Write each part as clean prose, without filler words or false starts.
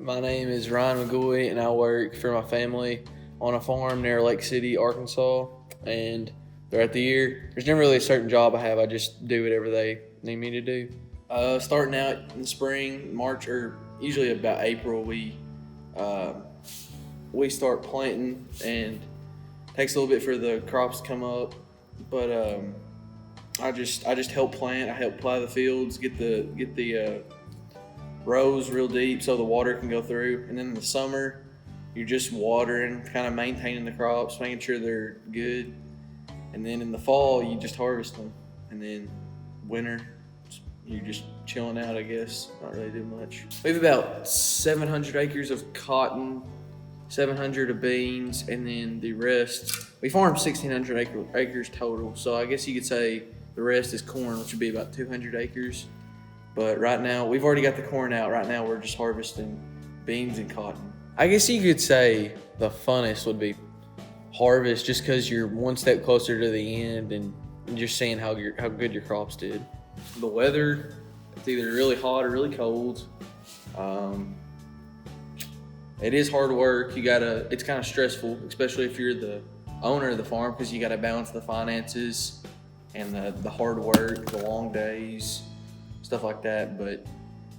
My name is Ryan McGaughey, and I work for my family on a farm near Lake City, Arkansas. And throughout the year, there's never really a certain job I have. I just do whatever they need me to do. Starting out in the spring, March, or usually about April, we start planting, and it takes a little bit for the crops to come up. But I just help plant. I help plow the fields, get the rows real deep so the water can go through. And then in the summer, you're just watering, kind of maintaining the crops, making sure they're good. And then in the fall, you just harvest them. And then winter, you're just chilling out, I guess. Not really doing much. We have about 700 acres of cotton, 700 of beans, and then the rest, we farm 1,600 acres total. So I guess you could say the rest is corn, which would be about 200 acres. But right now, we've already got the corn out. Right now, we're just harvesting beans and cotton. I guess you could say the funnest would be harvest, just because you're one step closer to the end and just seeing how good your crops did. The weather, it's either really hot or really cold. It is hard work. It's kind of stressful, especially if you're the owner of the farm, because you gotta balance the finances and the hard work, the long days, stuff like that. But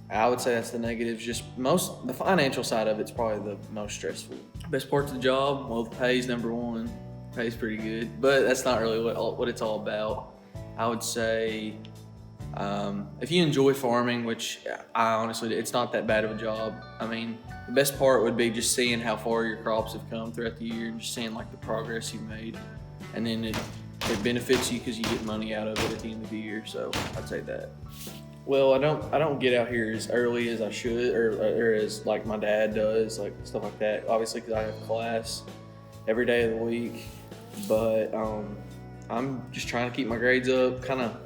I would say that's the negatives. Just the financial side of it's probably the most stressful. Best parts of the job, well, the pay's number one. Pay's pretty good, but that's not really what it's all about. I would say if you enjoy farming, which I honestly, it's not that bad of a job. I mean, the best part would be just seeing how far your crops have come throughout the year and just seeing like the progress you've made. And then it benefits you because you get money out of it at the end of the year. So I'd say that. Well, I don't get out here as early as I should, or as like my dad does, like stuff like that. Obviously, because I have class every day of the week. But I'm just trying to keep my grades up. Kind of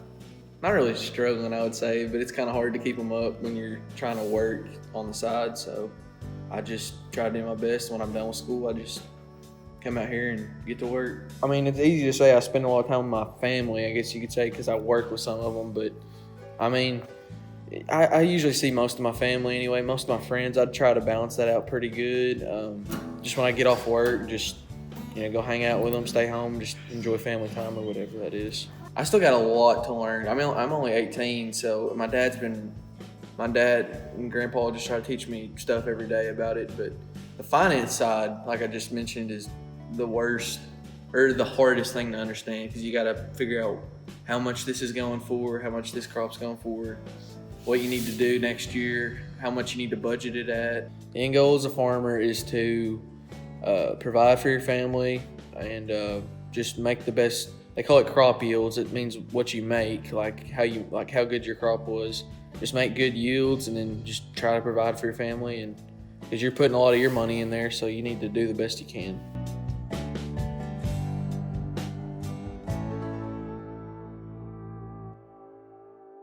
not really struggling, I would say, but it's kind of hard to keep them up when you're trying to work on the side. So I just try to do my best. When I'm done with school, I just come out here and get to work. I mean, it's easy to say I spend a lot of time with my family, I guess you could say, because I work with some of them. But I mean, I usually see most of my family anyway, most of my friends. I'd try to balance that out pretty good. Just when I get off work, just go hang out with them, stay home, just enjoy family time or whatever that is. I still got a lot to learn. I mean, I'm only 18, so my dad and grandpa just try to teach me stuff every day about it. But the finance side, like I just mentioned, is the worst or the hardest thing to understand, because you got to figure out how much this is going for, how much this crop's going for, what you need to do next year, how much you need to budget it at. The end goal as a farmer is to provide for your family and just make the best. They call it crop yields. It means what you make, like how good your crop was. Just make good yields and then just try to provide for your family, and because you're putting a lot of your money in there, so you need to do the best you can.